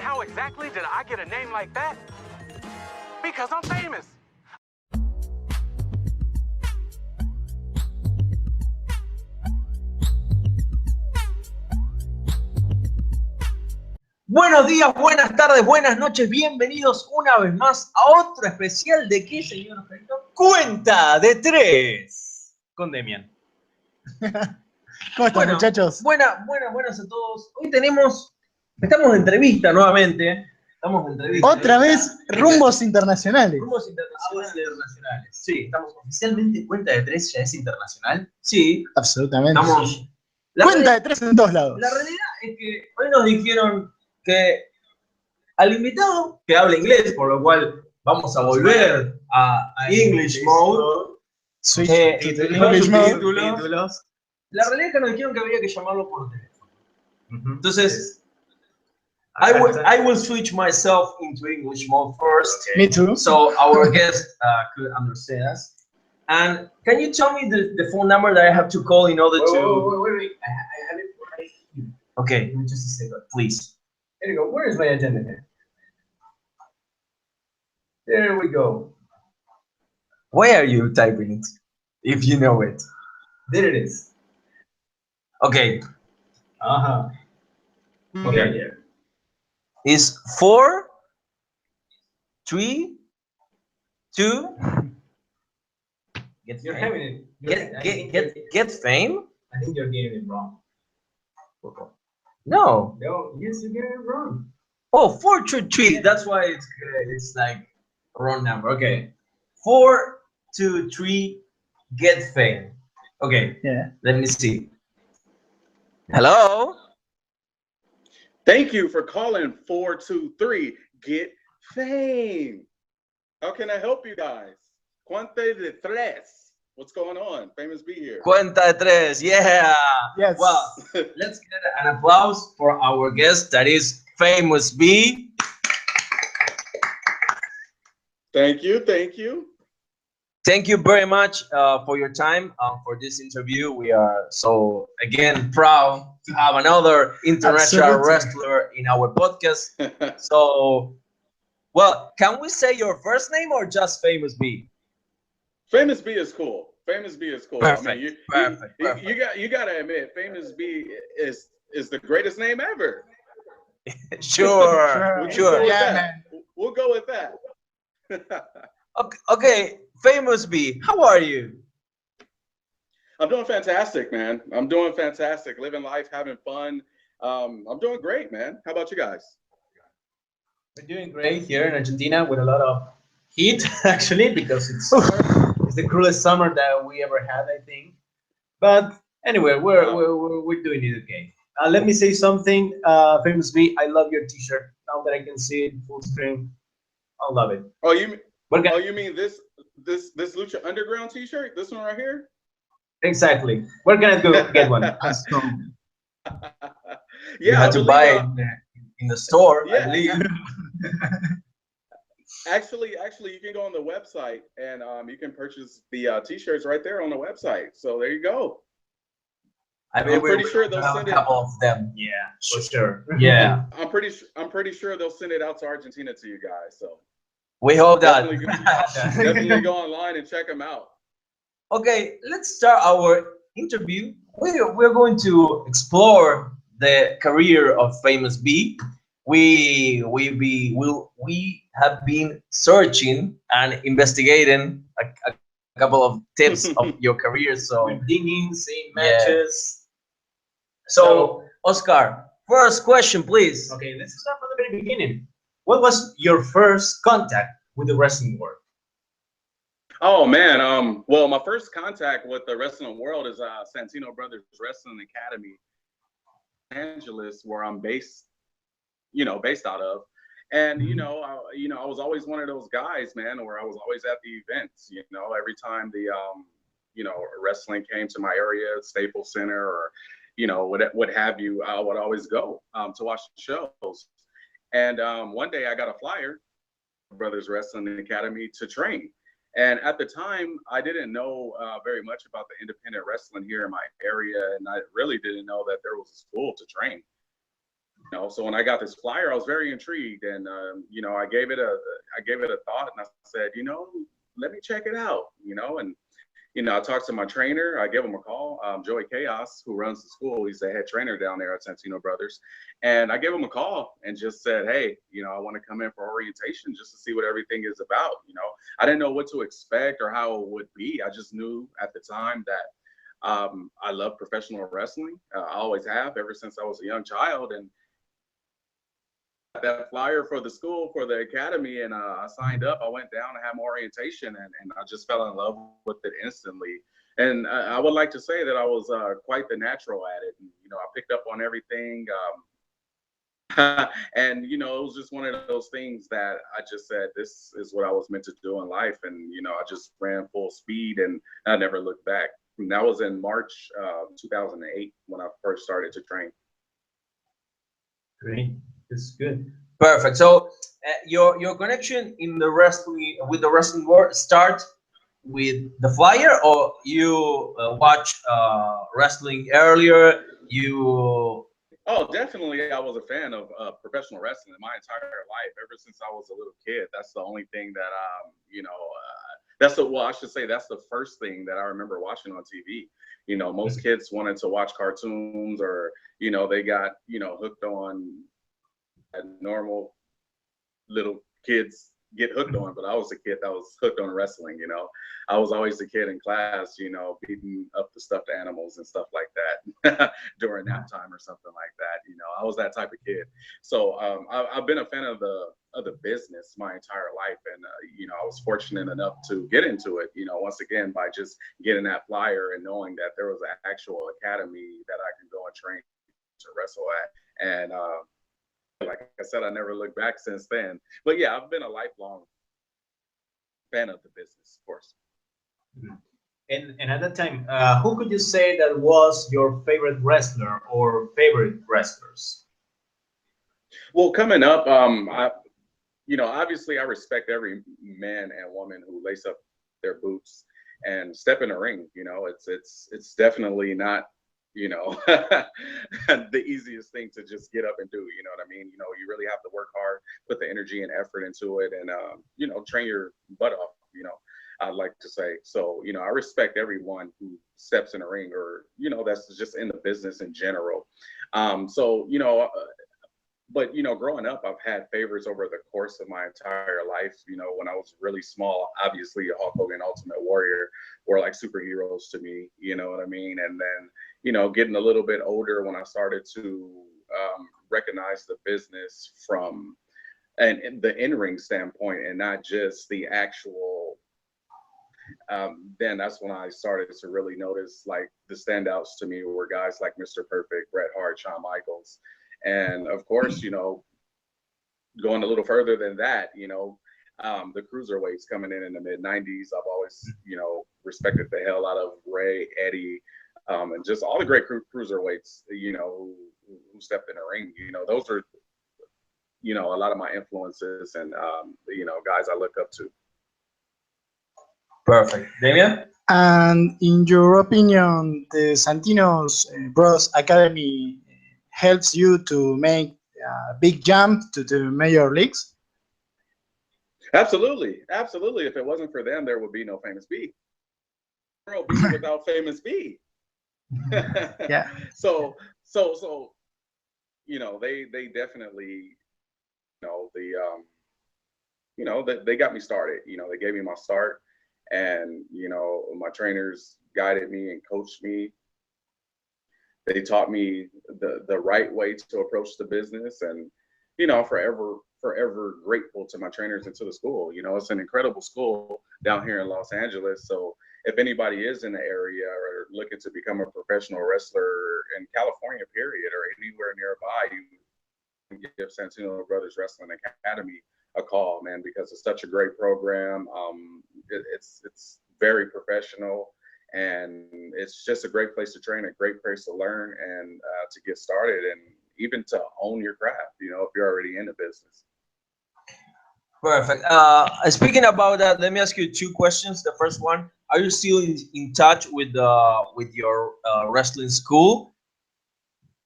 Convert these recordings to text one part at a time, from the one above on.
how exactly did I get a name like that? Because I'm famous. Buenos días, buenas tardes, buenas noches, bienvenidos una vez más a otro especial de ¿qué, señor Fernando? Cuenta de tres con Demian. ¿Cómo están, muchachos? Buenas a todos. Hoy estamos de entrevista nuevamente. Otra vez, rumbos internacionales. Rumbos internacionales. Sí, estamos oficialmente en Cuenta de tres, ya es internacional. Sí. Absolutamente. Cuenta de tres en todos lados. La realidad es que hoy nos dijeron que al invitado que habla inglés, por lo cual vamos a volver a English Mode. English Mode. La realidad es que nos dijeron que habría que llamarlo por teléfono. Entonces, I will switch myself into English mode first. Okay. Me too. So our guest could understand us. And can you tell me the phone number that I have to call in order to... Wait. I have it right here. Okay. Give me just a second. Please. There you go. Where is my agenda here? There we go. Why are you typing it, if you know it? There it is. Okay. Uh-huh. Okay. Yeah. Is 4, 3, 2. You're having it. Get fame? I think you're getting it wrong. No. Yes, you're getting it wrong. Oh, 4, 2, 3. That's why it's like a wrong number. Okay. 4, 2, 3. Get fame. Okay. Yeah. Let me see. Hello. Thank you for calling 423 Get Fame. How can I help you guys? Cuenta de tres. What's going on? Famous B here. Cuenta de tres. Yeah. Yes. Well, let's get an applause for our guest, that is Famous B. Thank you. Thank you very much for your time for this interview. We are so, again, proud to have another international wrestler in our podcast. So, well, can we say your first name or just Famous B? Famous B is cool. Perfect. I mean, perfect. You gotta admit, Famous B is the greatest name ever. Sure. We'll go with that. Okay, Famous B, how are you? I'm doing fantastic, man. I'm doing fantastic. Living life, having fun. I'm doing great, man. How about you guys? We're doing great here in Argentina with a lot of heat, actually, because it's the cruelest summer that we ever had, I think. But anyway, we're doing it okay. Let me say something, Famous B. I love your T-shirt. Now that I can see it full screen, I love it. Oh, you mean this Lucha Underground T-shirt? This one right here? Exactly. We're gonna go get one. You had to buy it in the store. Yeah. I believe. Actually, you can go on the website and you can purchase the T-shirts right there on the website. So there you go. I'm pretty sure they'll send a couple of them. Yeah, for sure. Yeah. I'm pretty sure they'll send it out to Argentina to you guys. So we hope that. Definitely go online and check them out. Okay, let's start our interview. We're going to explore the career of Famous B. We have been searching and investigating a couple of tips of your career. So we're digging, seeing matches. So Oscar, first question, please. Okay, let's start from the very beginning. What was your first contact with the wrestling world? Oh man, well, my first contact with the wrestling world is Santino Brothers Wrestling Academy, Los Angeles, where I'm based out of. And I was always one of those guys, man, where I was always at the events. Every time the wrestling came to my area, Staples Center, or what have you, I would always go to watch the shows. And one day I got a flyer, Brothers Wrestling Academy, to train. And at the time, I didn't know very much about the independent wrestling here in my area, and I really didn't know that there was a school to train. You know, so when I got this flyer, I was very intrigued, and you know, I gave it a thought, and I said, you know, let me check it out, you know, and you know, I talked to my trainer. I gave him a call, Joey Chaos, who runs the school. He's the head trainer down there at Santino Brothers. And I gave him a call and just said, hey, you know, I want to come in for orientation just to see what everything is about. You know, I didn't know what to expect or how it would be. I just knew at the time that I love professional wrestling. I always have ever since I was a young child. And that flyer for the school, for the academy, and I signed up. I went down and had my orientation, and I just fell in love with it instantly. And I would like to say that I was quite the natural at it. And, you know, I picked up on everything. And, you know, it was just one of those things that I just said, this is what I was meant to do in life. And, you know, I just ran full speed and I never looked back. And that was in March 2008 when I first started to train. Great. It's good. Perfect. So your connection in the wrestling with the wrestling world start with the flyer, or you watch wrestling earlier? You Oh, definitely. I was a fan of professional wrestling my entire life, ever since I was a little kid. That's the only thing that you know. I should say that's the first thing that I remember watching on TV. You know, most kids wanted to watch cartoons, or you know, they got hooked on normal little kids get hooked on, but I was a kid that was hooked on wrestling. You know, I was always the kid in class, you know, beating up the stuffed animals and stuff like that during nap time or something like that. You know, I was that type of kid. So I've been a fan of the business my entire life, and you know, I was fortunate enough to get into it. You know, once again by just getting that flyer and knowing that there was an actual academy that I can go and train to wrestle at, and like I said, I never looked back since then. But yeah, I've been a lifelong fan of the business, of course. And at that time, who could you say that was your favorite wrestler or favorite wrestlers? Well, coming up, you know, obviously I respect every man and woman who lace up their boots and step in the ring. You know, it's definitely not, you know, the easiest thing to just get up and do. You know what I mean? You know, you really have to work hard, put the energy and effort into it, and you know, train your butt off. You know, I'd like to say. So, you know, I respect everyone who steps in the ring, or you know, that's just in the business in general. So, you know. But, you know, growing up, I've had favorites over the course of my entire life. You know, when I was really small, obviously Hulk Hogan, Ultimate Warrior were like superheroes to me, you know what I mean? And then, you know, getting a little bit older when I started to recognize the business from and the in-ring standpoint and not just the actual, then that's when I started to really notice like the standouts to me were guys like Mr. Perfect, Bret Hart, Shawn Michaels. And of course, you know, going a little further than that, you know, the cruiserweights coming in the mid 90s, I've always, you know, respected the hell out of Ray, Eddie, and just all the great cruiserweights, you know, who stepped in the ring. You know, those are, you know, a lot of my influences and, you know, guys I look up to. perfect. Damian? And in your opinion, the Santino's Bros Academy helps you to make a big jump to the major leagues? Absolutely. Absolutely. If it wasn't for them, there would be no Famous B. There would be without Famous B. Yeah. So, you know, they definitely, you know, they got me started. You know, they gave me my start, and, you know, my trainers guided me and coached me. They taught me the right way to approach the business, and, you know, forever grateful to my trainers and to the school. You know, it's an incredible school down here in Los Angeles. So if anybody is in the area or looking to become a professional wrestler in California, period, or anywhere nearby, you can give Santino Brothers Wrestling Academy a call, man, because it's such a great program. It's very professional. And it's just a great place to train, a great place to learn, and to get started, and even to own your craft, you know, if you're already in the business. Perfect. Speaking about that, let me ask you two questions. The first one, are you still in touch with your wrestling school?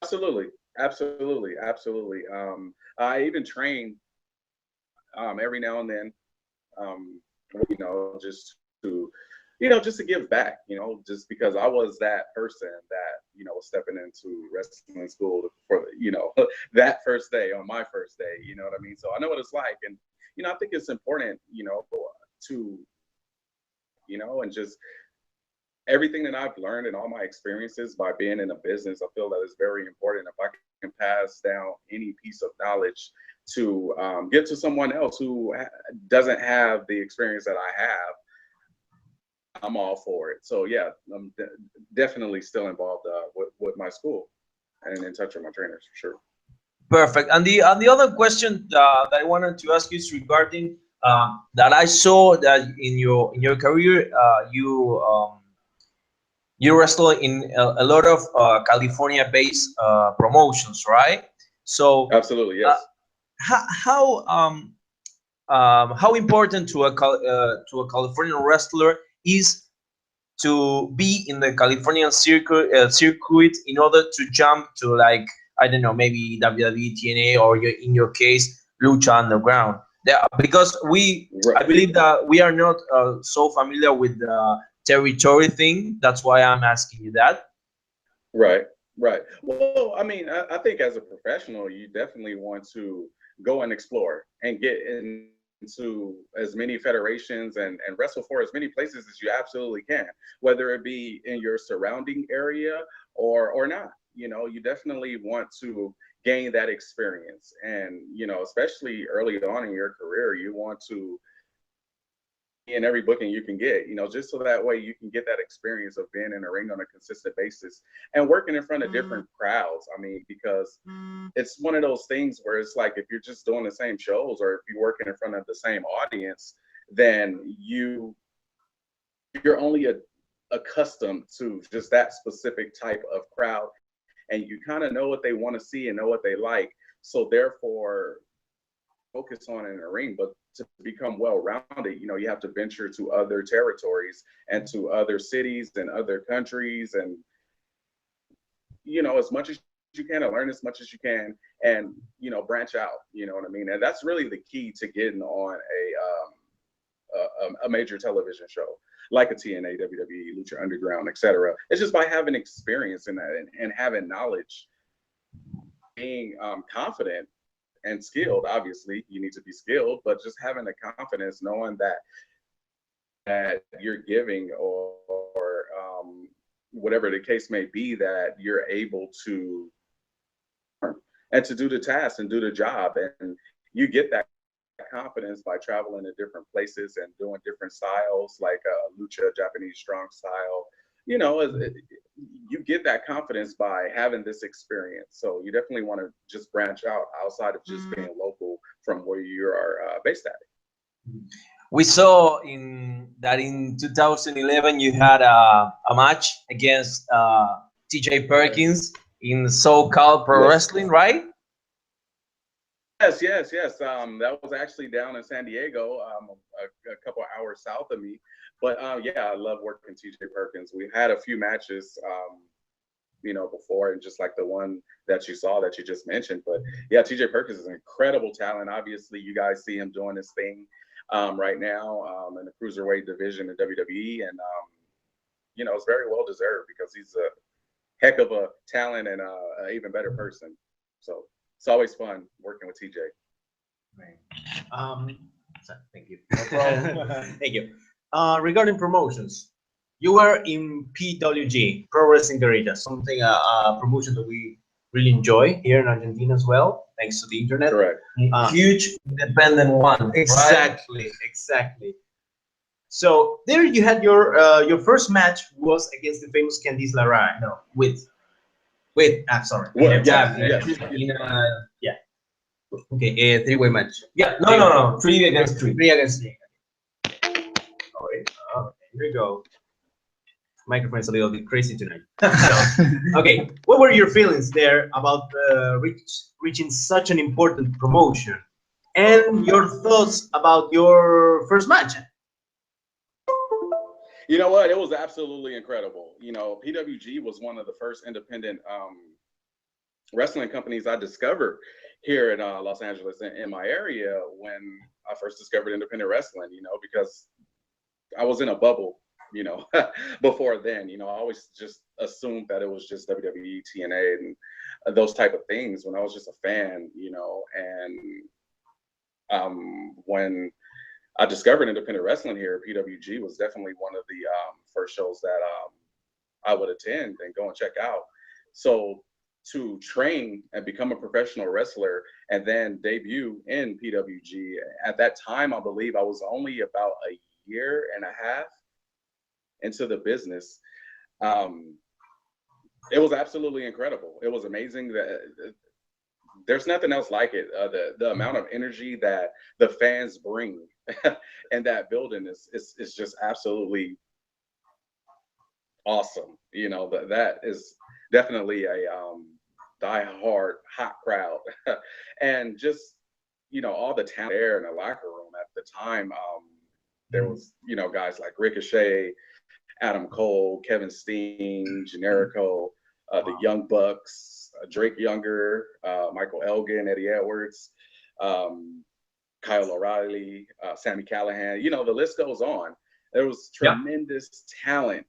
Absolutely. Absolutely, absolutely. I even train every now and then, just to, just to give back, just because I was that person that, was stepping into wrestling school for, that first day on my first day, you know what I mean? So I know what it's like. And, I think it's important, to, and just everything that I've learned and all my experiences by being in a business, I feel that is very important. If I can pass down any piece of knowledge to get to someone else who doesn't have the experience that I have, I'm all for it. So yeah, I'm definitely still involved with my school and in touch with my trainers for sure. Perfect. And the other question that I wanted to ask you is regarding that I saw that in your career you wrestle in a lot of California-based promotions, right? So Absolutely, yes. How important to a Californian wrestler is to be in the Californian circuit in order to jump to, like, I don't know, maybe WWE, TNA, or in your case, Lucha Underground. Because I believe that we are not so familiar with the territory thing. That's why I'm asking you that. Right, right. Well, I mean, I think as a professional, you definitely want to go and explore and get into as many federations and wrestle for as many places as you absolutely can, whether it be in your surrounding area or not. You definitely want to gain that experience. And, especially early on in your career, you want to be in every booking you can get, just so that way you can get that experience of being in a ring on a consistent basis and working in front of different crowds. I mean, because it's one of those things where it's like, if you're just doing the same shows or if you're working in front of the same audience, then you're only accustomed to just that specific type of crowd, and you kind of know what they want to see and know what they like. So therefore, focus on in a ring. But to become well-rounded, you have to venture to other territories and to other cities and other countries, and as much as you can, and learn as much as you can, and branch out. You know what I mean? And that's really the key to getting on a major television show like a TNA, WWE, Lucha Underground, etc. It's just by having experience in that and having knowledge, being confident and skilled. Obviously, you need to be skilled, but just having the confidence, knowing that you're giving or whatever the case may be, that you're able to and to do the task and do the job. And you get that confidence by traveling to different places and doing different styles, like lucha, Japanese strong style. You get that confidence by having this experience. So you definitely want to just branch out outside of just being local from where you are based at. We saw in 2011 you had a match against TJ Perkins in SoCal Pro Wrestling, right? Yes. That was actually down in San Diego, a couple hours south of me. But I love working TJ Perkins. We had a few matches, before, and just like the one that you saw that you just mentioned. But yeah, TJ Perkins is an incredible talent. Obviously, you guys see him doing his thing right now in the cruiserweight division in WWE, and it's very well deserved because he's a heck of a talent and an even better person. So it's always fun working with TJ. Right. Thank you. No problem. Thank you. Regarding promotions, you were in PWG, Pro Wrestling Guerrilla, something a promotion that we really enjoy here in Argentina as well, thanks to the internet. Correct. Huge independent one. Exactly, right? Exactly. So there you had your first match was against the famous Candice LeRae. No, with sorry. What? Yeah. Okay, three-way match. Yeah, no. 3 against 3. 3 against 3. Sorry. Okay, here we go. Microphone's a little bit crazy tonight. So, okay, what were your feelings there about reaching such an important promotion, and your thoughts about your first match? You know what? It was absolutely incredible. PWG was one of the first independent wrestling companies I discovered here in Los Angeles, in my area, when I first discovered independent wrestling, because I was in a bubble, before then. I always just assumed that it was just WWE, TNA, and those type of things when I was just a fan, and when I discovered independent wrestling here, PWG was definitely one of the first shows that I would attend and go and check out. So to train and become a professional wrestler and then debut in PWG, at that time, I believe I was only about a year and a half into the business. It was absolutely incredible. It was amazing. That there's nothing else like it. The amount of energy that the fans bring in that building is just absolutely awesome. That is definitely a die-hard hot crowd, and just all the talent there in the locker room at the time. There was guys like Ricochet, Adam Cole, Kevin Steen, Generico, the Young Bucks, Drake Younger, Michael Elgin, Eddie Edwards, Kyle O'Reilly, Sammy Callahan. The list goes on. There was tremendous talent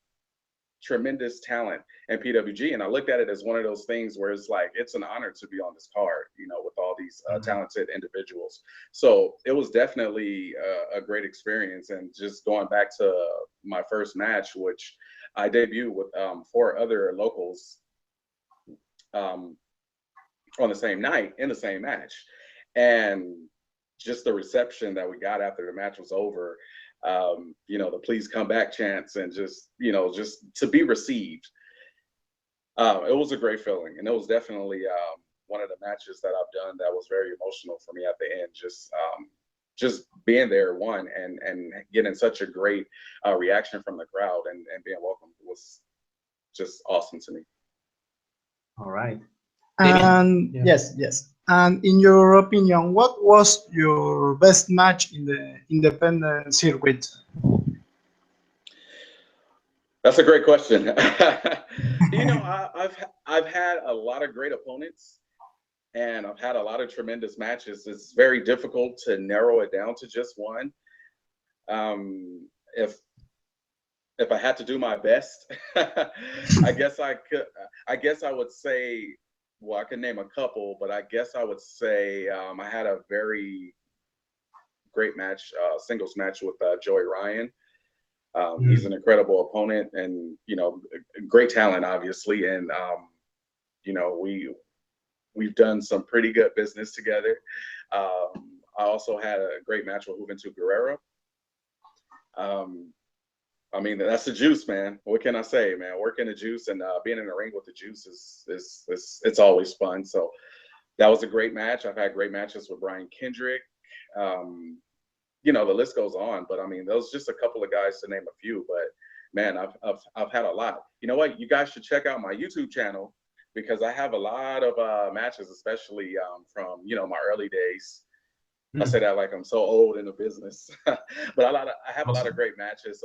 in PWG, and I looked at it as one of those things where it's like it's an honor to be on this card, with all these talented individuals. So it was definitely a great experience. And just going back to my first match, which I debuted with 4 other locals on the same night in the same match, and just the reception that we got after the match was over. The please come back chants, and just to be received. It was a great feeling, and it was definitely one of the matches that I've done that was very emotional for me at the end. Just being there, and getting such a great reaction from the crowd, and being welcomed was just awesome to me. All right. And yes. And in your opinion, what was your best match in the independent circuit? That's a great question. I've had a lot of great opponents, and I've had a lot of tremendous matches. It's very difficult to narrow it down to just one. If I had to do my best, I guess I would say, well, I can name a couple, but I guess I would say I had a very great match, singles match with Joey Ryan. He's an incredible opponent, and great talent, obviously. And we've done some pretty good business together. I also had a great match with Juventud Guerrero. That's the juice, man. What can I say, man? Working the juice and being in the ring with the juice it's always fun. So that was a great match. I've had great matches with Brian Kendrick. The list goes on, but those just a couple of guys to name a few. But man, I've had a lot. You know what? You guys should check out my YouTube channel, because I have a lot of matches, especially from my early days. I say that like I'm so old in the business, but I have a lot of great matches.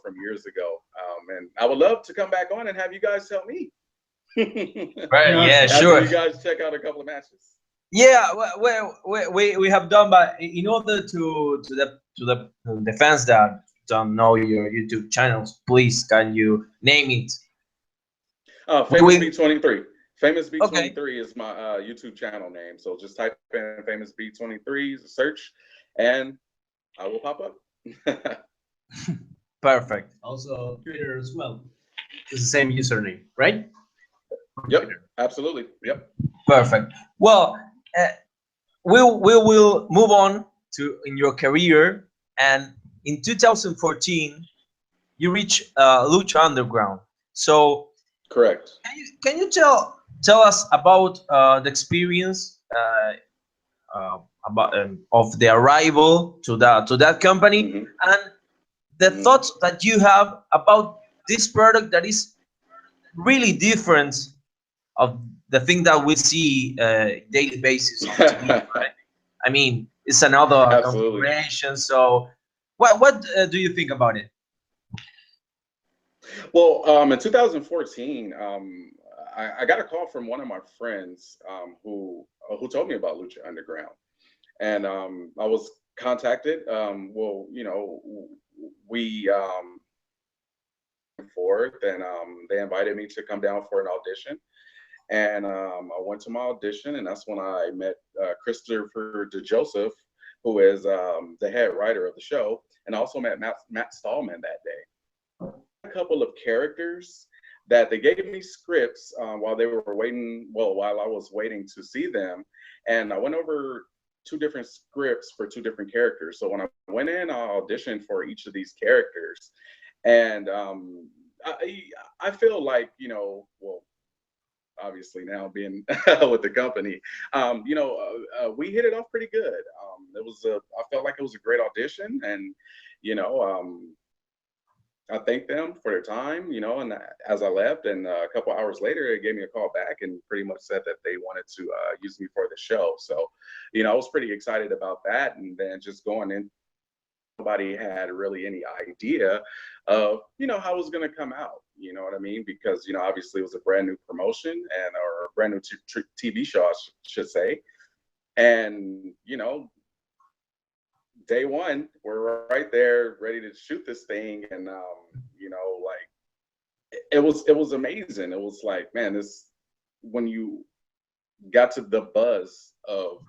From years ago, and I would love to come back on and have you guys tell me. Right? Yeah, sure. You guys check out a couple of matches. Yeah, we have done, but in order to the fans that don't know your YouTube channels, please can you name it? Famous B23. Famous B23 Okay. is my YouTube channel name. So just type in Famous B23, search, and I will pop up. Perfect. Also Twitter as well. It's the same username, right? Yep, absolutely. Yep. Perfect. Well, we will move on to in your career, and in 2014 you reach Lucha Underground. So correct. Can you tell us about the experience about of the arrival to that company, and the thoughts that you have about this product that is really different of the thing that we see daily basis on TV, right? It's another configuration. So what do you think about it? Well, in 2014, I got a call from one of my friends who told me about Lucha Underground, and I was contacted. Well, you know, we forth, and they invited me to come down for an audition, and I went to my audition, and that's when I met Christopher DeJoseph, who is the head writer of the show, and I also met Matt Stallman that day. A couple of characters that they gave me scripts while they were waiting, well, while I was waiting to see them, and I went over 2 different scripts for 2 different characters. So when I went in, I auditioned for each of these characters, and I feel like, you know, well, obviously now being with the company, you know, we hit it off pretty good. I felt like it was a great audition, and, you know, I thanked them for their time, you know, and as I left, and a couple hours later, they gave me a call back and pretty much said that they wanted to use me for the show. So, you know, I was pretty excited about that. And then just going in, nobody had really any idea of, you know, how it was going to come out. You know what I mean? Because, you know, obviously it was a brand new promotion, and or a brand new TV show, I should say. And, you know, day one, we're right there ready to shoot this thing, and you know, like it was amazing. It was like, man, this, when you got to the buzz of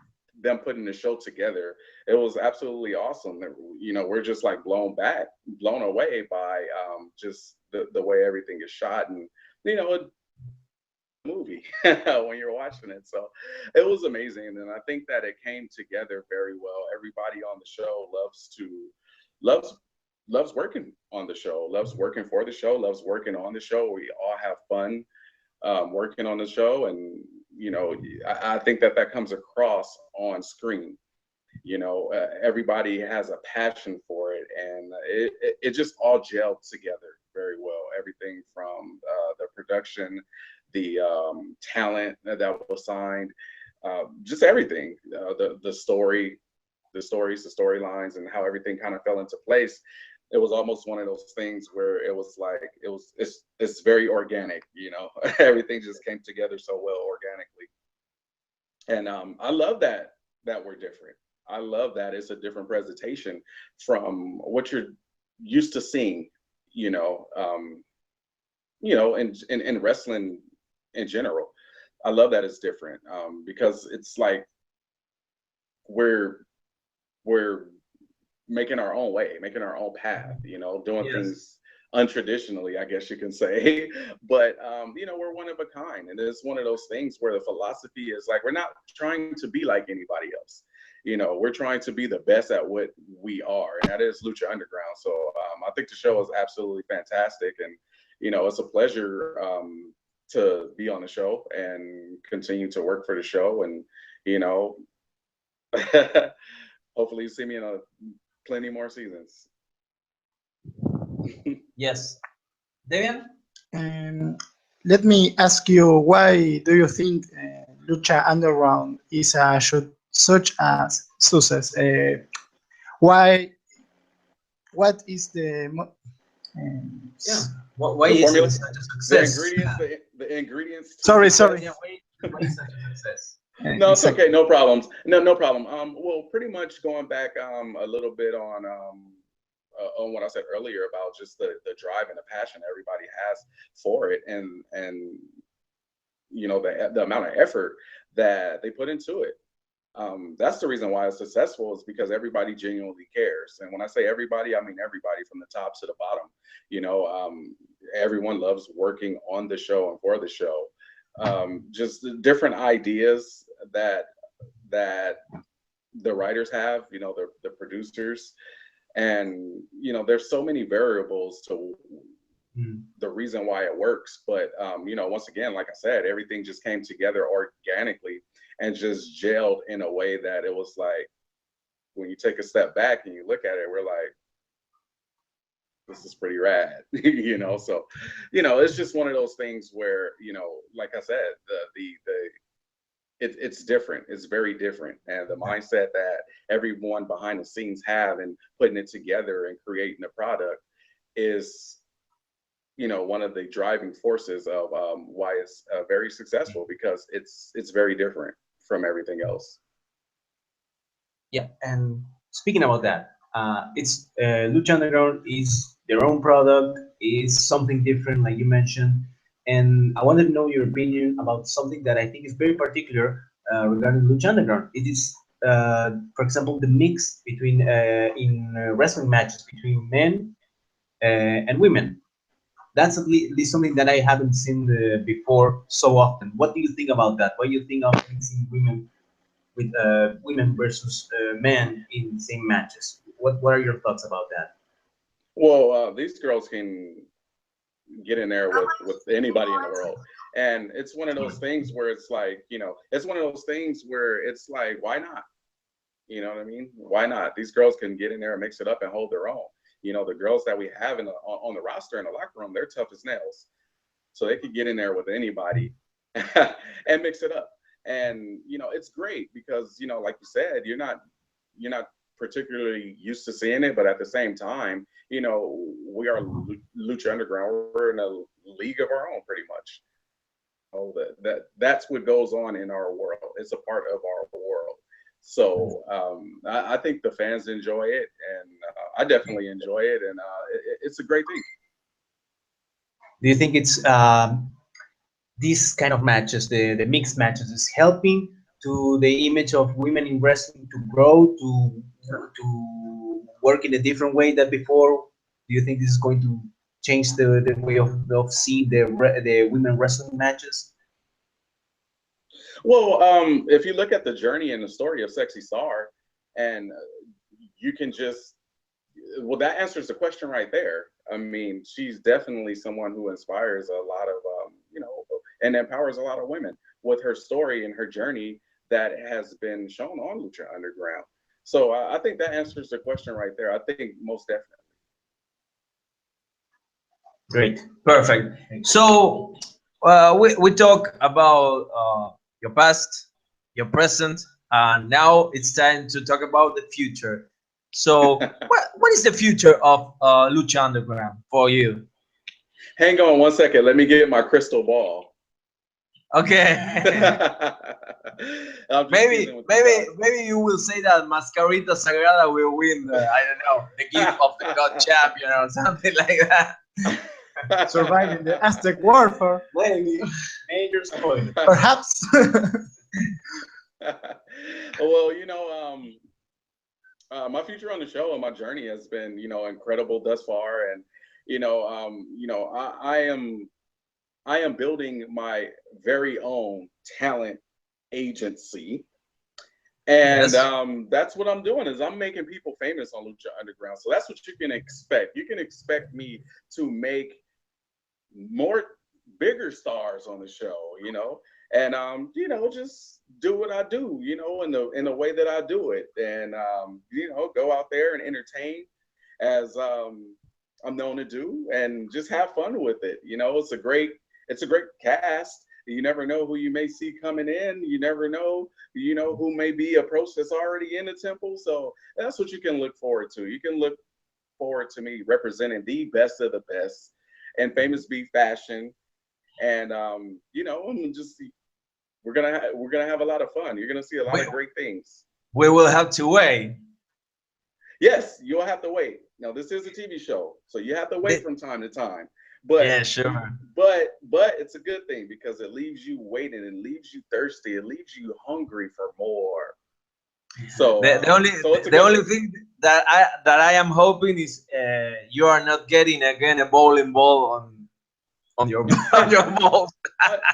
them putting the show together, it was absolutely awesome. You know, we're just like blown away by just the way everything is shot, and, you know, movie when you're watching it. So it was amazing, and I think that it came together very well. Everybody on the show loves working on the show, loves working for the show, loves working on the show. We all have fun working on the show, and, you know, I think that comes across on screen. You know, everybody has a passion for it, and it just all gelled together very well. Everything from the production, the talent that was signed, just everything, the story, the stories, the storylines, and how everything kind of fell into place. It was almost one of those things where it was like, it's very organic, you know. Everything just came together so well organically. And I love that we're different. I love that it's a different presentation from what you're used to seeing, you know, in wrestling in general. I love that it's different, because it's like we're making our own way, making our own path, you know, doing things untraditionally, I guess you can say. But you know, we're one of a kind, and it's one of those things where the philosophy is like, we're not trying to be like anybody else. You know, we're trying to be the best at what we are, and that is Lucha Underground. So I think the show is absolutely fantastic, and, you know, it's a pleasure to be on the show and continue to work for the show, and, you know, hopefully you see me in plenty more seasons. Yes. Debian? Let me ask you, why do you think Lucha Underground is such a success? Why? What is the Why The is formula, it such a success? the ingredients. Sorry. Yeah, why is such a success? No, it's okay. No problems. No problem. Well, pretty much going back a little bit on what I said earlier about just the drive and the passion everybody has for it, and you know, the amount of effort that they put into it. That's the reason why it's successful, is because everybody genuinely cares. And when I say everybody, I mean everybody from the top to the bottom. You know, everyone loves working on the show and for the show. Just the different ideas that the writers have, you know, the producers, and, you know, there's so many variables to the reason why it works. But you know, once again, like I said, everything just came together organically and just gelled in a way that it was like, when you take a step back and you look at it, we're like, this is pretty rad. You know, so, you know, it's just one of those things where, you know, like I said, it's different. It's very different. And the mindset that everyone behind the scenes have in putting it together and creating a product is, one of the driving forces of why it's very successful, because it's very different from everything else. Yeah, and speaking about that, it's Lucha Underground is their own product, is something different, like you mentioned. And I wanted to know your opinion about something that I think is very particular regarding Lucha Underground. It is, for example, the mix between in wrestling matches between men and women. That's at least something that I haven't seen before so often. What do you think about that? What do you think of mixing women with women versus men in the same matches? What are your thoughts about that? Well, these girls can get in there with anybody in the world, and it's one of those things where it's like, it's one of those things where it's like, why not? You know what I mean? Why not? These girls can get in there and mix it up and hold their own. The girls that we have on the roster in the locker room, they're tough as nails, so they could get in there with anybody and mix it up. And it's great because like you said, you're not particularly used to seeing it, but at the same time, we are Lucha Underground. We're in a league of our own, pretty much. That's what goes on in our world. It's a part of our world. So I think the fans enjoy it, and I definitely enjoy it, and it's a great thing. Do you think it's these kind of matches, the mixed matches, is helping to the image of women in wrestling to grow, to work in a different way than before? Do you think this is going to change the way of seeing the women wrestling matches? Well, if you look at the journey and the story of Sexy Star, and you can just, that answers the question right there. I mean, she's definitely someone who inspires a lot of, and empowers a lot of women with her story and her journey that has been shown on Lucha Underground. So I think that answers the question right there. I think most definitely. Great, perfect. So we talk about your past, your present, and now it's time to talk about the future. So what is the future of Lucha Underground for you? Hang on one second. Let me get my crystal ball. Okay. maybe you will say that Mascarita Sagrada will win the, I don't know, the gift of the God champion or something like that. Surviving the Aztec warfare. Maybe. Major spoiler. Perhaps. Well, my future on the show and my journey has been, incredible thus far, and I am building my very own talent agency, and yes. That's what I'm doing, is I'm making people famous on Lucha Underground. So that's what you can expect. You can expect me to make bigger stars on the show, and just do what I do, in the way that I do it, and go out there and entertain as I'm known to do, and just have fun with it. It's a great cast. You never know who you may see coming in. You never know, who may be approached that's already in the temple. So that's what you can look forward to. You can look forward to me representing the best of the best in Famous Beef fashion. And we're gonna have a lot of fun. You're gonna see a lot of great things. We will have to wait. Yes, you'll have to wait. Now, this is a TV show, so you have to wait from time to time. But yeah, sure. But it's a good thing, because it leaves you waiting, it leaves you thirsty, it leaves you hungry for more. So the only thing that I am hoping is you are not getting again a bowling ball on your balls.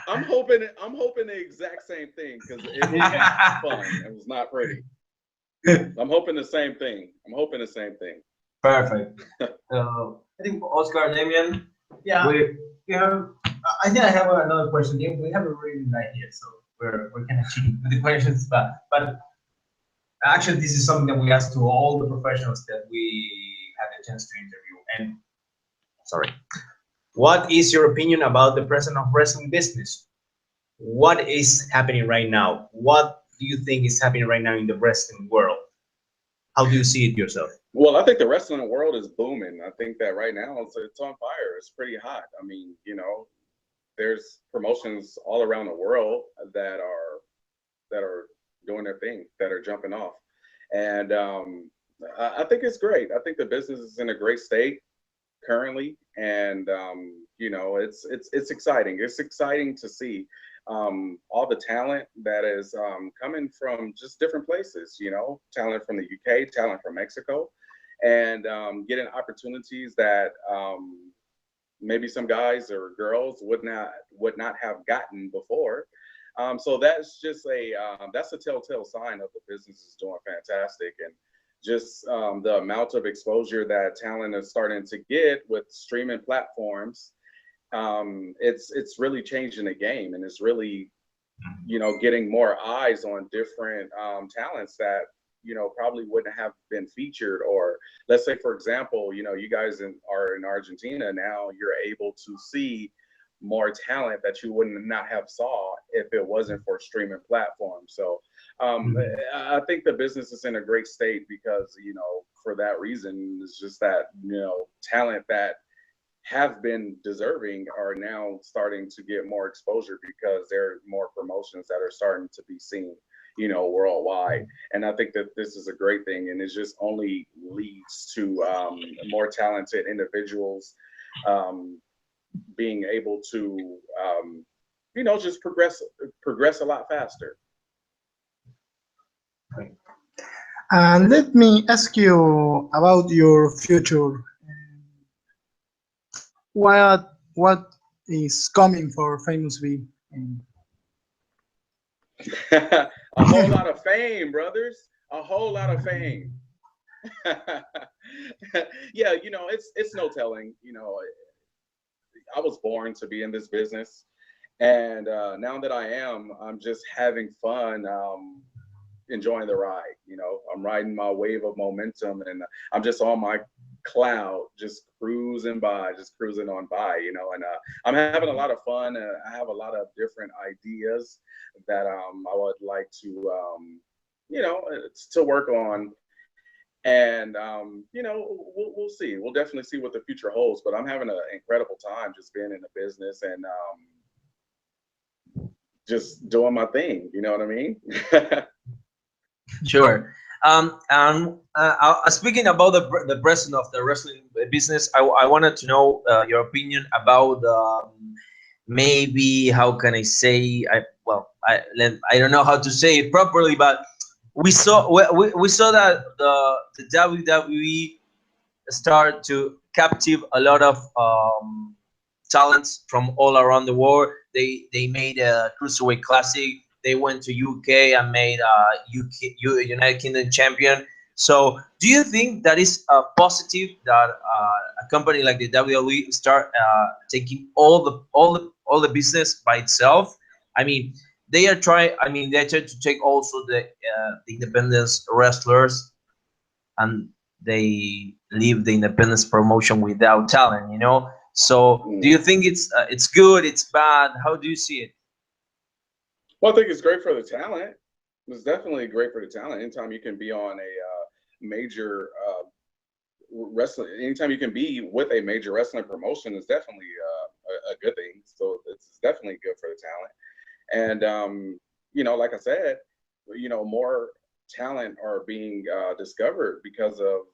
I'm hoping the exact same thing, because it was not fun. It was not pretty. I'm hoping the same thing. Perfect. I think Oscar, Damian. Yeah. I think I have another question. We have a reading right here, so we're kind of cheating with the questions, but actually this is something that we ask to all the professionals that we had a chance to interview. And what is your opinion about the present of wrestling business? What is happening right now? What do you think is happening right now in the wrestling world? How do you see it yourself? Well, I think the wrestling world is booming. I think that right now it's on fire. It's pretty hot. I mean, there's promotions all around the world that are doing their thing, that are jumping off, and I think it's great. I think the business is in a great state currently, and it's exciting. It's exciting to see all the talent that is coming from just different places. Talent from the UK, talent from Mexico, and getting opportunities that maybe some guys or girls would not have gotten before. So that's just that's a telltale sign of the business is doing fantastic, and just the amount of exposure that talent is starting to get with streaming platforms. It's really changing the game, and it's really getting more eyes on different talents that probably wouldn't have been featured. Or let's say, for example, you guys are in Argentina now. You're able to see more talent that you would not have saw if it wasn't for streaming platforms. So I think the business is in a great state because for that reason, it's just that talent that have been deserving are now starting to get more exposure because there are more promotions that are starting to be seen worldwide. And I think that this is a great thing, and it just only leads to more talented individuals being able to just progress a lot faster. And let me ask you about your future. What is coming for Famous V? A whole lot of fame, brothers. A whole lot of fame. Yeah, it's no telling. I was born to be in this business, and now that I am, I'm just having fun, enjoying the ride. I'm riding my wave of momentum, and I'm just on my cloud, just cruising on by, and I'm having a lot of fun. I have a lot of different ideas that I would like to, to work on. And we'll see. We'll definitely see what the future holds. But I'm having an incredible time just being in the business and just doing my thing. You know what I mean? Sure. Speaking about the president of the wrestling business, I wanted to know your opinion about maybe, how can I say? I don't know how to say it properly, but we saw that the WWE started to captive a lot of talents from all around the world. They made a Cruiserweight Classic. They went to UK and made United Kingdom champion. So, do you think that is positive that a company like the WWE start taking all the business by itself? I mean, they try to take also the independence wrestlers, and they leave the independence promotion without talent. So, do you think it's good? It's bad? How do you see it? Well, I think it's great for the talent. It's definitely great for the talent. Anytime you can be on a major wrestling, anytime you can be with a major wrestling promotion is definitely a good thing. So it's definitely good for the talent. And like I said, more talent are being discovered because of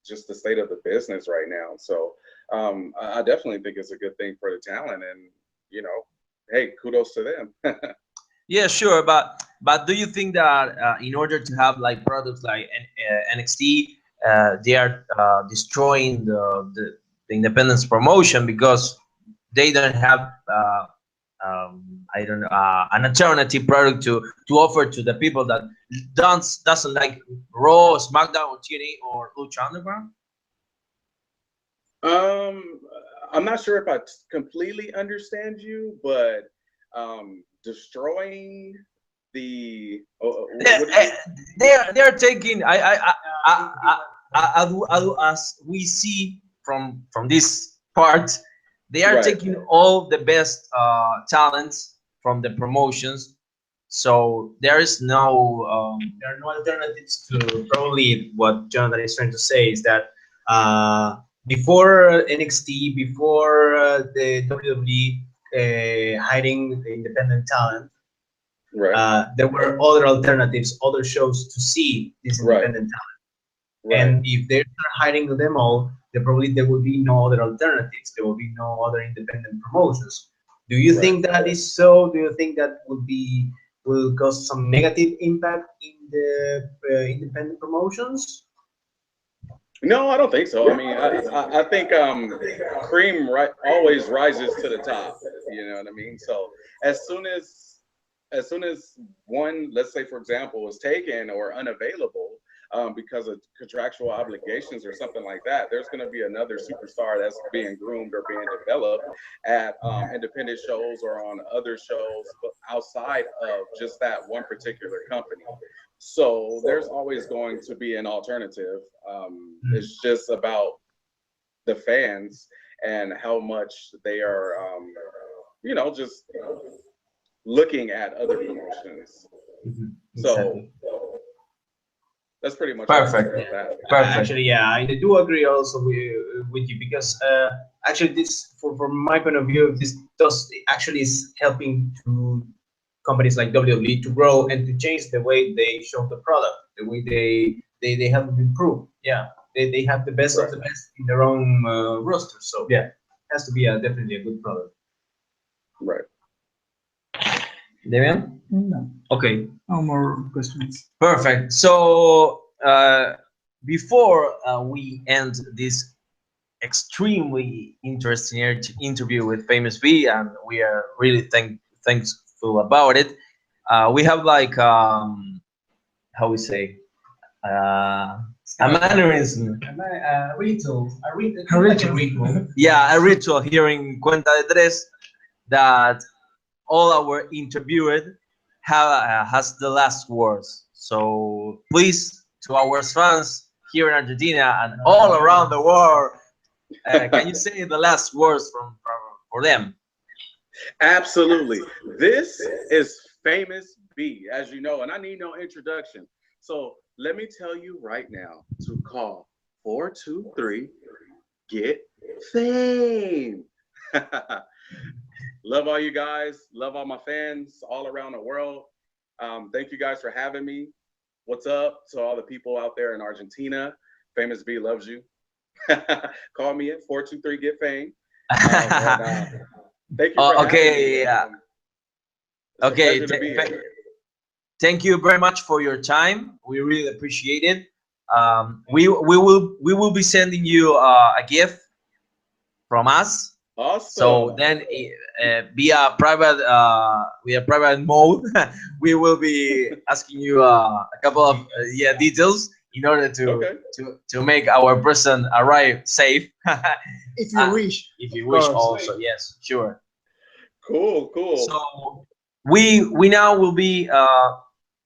just the state of the business right now. So I definitely think it's a good thing for the talent, and hey, kudos to them. Yeah, sure, but do you think that in order to have like products like NXT, they are destroying the independence promotion because they don't have I don't know, an alternative product to offer to the people that doesn't like Raw, SmackDown, or TNA, or Lucha Underground? I'm not sure if I completely understand you, but destroying the they're taking as we see from this part, they are Right. taking all the best talents from the promotions So there is no There are no alternatives to probably what Jonathan is trying to say is that before NXT, before the WWE hiring the independent talent, Right. there were other alternatives, other shows to see this Right. independent talent. Right. And if they're hiring them all, there will be no other alternatives. There will be no other independent promotions. Do you Right. think that is so? Do you think that will cause some negative impact in the independent promotions? No, I don't think so. I mean, I think cream always rises to the top. You know what I mean? So as soon as one, let's say for example, is taken or unavailable because of contractual obligations or something like that, there's going to be another superstar that's being groomed or being developed at independent shows or on other shows outside of just that one particular company. So there's always going to be an alternative. It's just about the fans and how much they are, just looking at other promotions. So that's pretty much Perfect. that. Perfect. Actually, yeah, I do agree also with you because actually this, from my point of view, this actually is helping to companies like WWE to grow and to change the way they show the product, the way they have to improve. Yeah, they have the best of the best in their own roster. So yeah, it has to be definitely a good product. Right. Damian? No, Okay. no more questions. Perfect. So before we end this extremely interesting interview with Famous V, and we are really thankful about it, we have like how we say a mannerism. A ritual. Yeah, a ritual here in Cuenta de Tres that all our interviewed has the last words. So please, to our fans here in Argentina and all around the world, can you say the last words for them? Absolutely. This is Famous V, as you know, and I need no introduction. So let me tell you right now to call 423 Get Fame. Love all you guys. Love all my fans all around the world. Thank you guys for having me. What's up to all the people out there in Argentina? Famous V loves you. Call me at 423 Get Fame. Thank you for okay. having me. Okay. Thank you very much for your time. We really appreciate it. We will be sending you a gift from us. Awesome. So then, via private mode, we will be asking you a couple of details in order to make our person arrive safe. If you wish. If you wish, also, yes, sure. Cool. So we now will be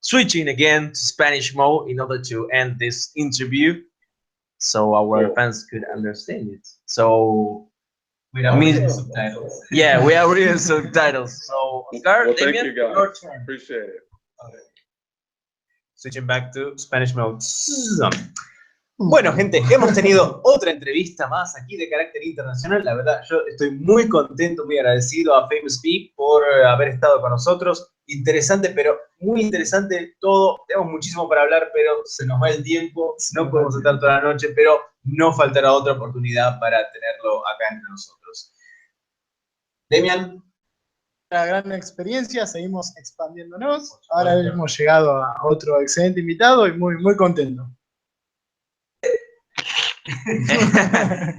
switching again to Spanish mode in order to end this interview, so our fans could understand it. So. Without reading subtitles. Yeah, we are reading subtitles. So, Oscar, well, thank Damian, you guys. your turn. Appreciate it. Switching back to Spanish mode. Bueno, gente, hemos tenido otra entrevista más aquí de carácter internacional. La verdad, yo estoy muy contento, muy agradecido a Famous V por haber estado con nosotros. Interesante, pero muy interesante todo. Tenemos muchísimo para hablar, pero se nos va el tiempo. No podemos estar toda la noche, pero no faltará otra oportunidad para tenerlo acá entre nosotros. Damian. Una gran experiencia, seguimos expandiéndonos. Ahora hemos llegado a otro excelente invitado y muy contento.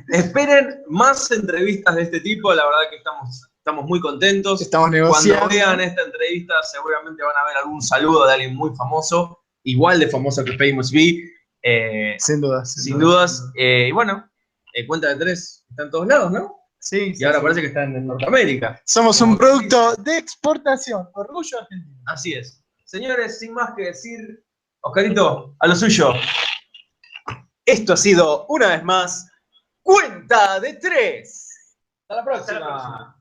Esperen más entrevistas de este tipo. La verdad que estamos muy contentos. Estamos negociando. Cuando vean esta entrevista seguramente van a ver algún saludo de alguien muy famoso, igual de famoso que Famous V. Sin dudas. Y bueno, Cuenta de Tres está en todos lados, ¿no? Sí. Y ahora parece que están en Norteamérica. Somos un producto de exportación. Orgullo argentino. Así es. Señores, sin más que decir, Oscarito, a lo suyo. Esto ha sido, una vez más, Cuenta de Tres. Hasta la próxima.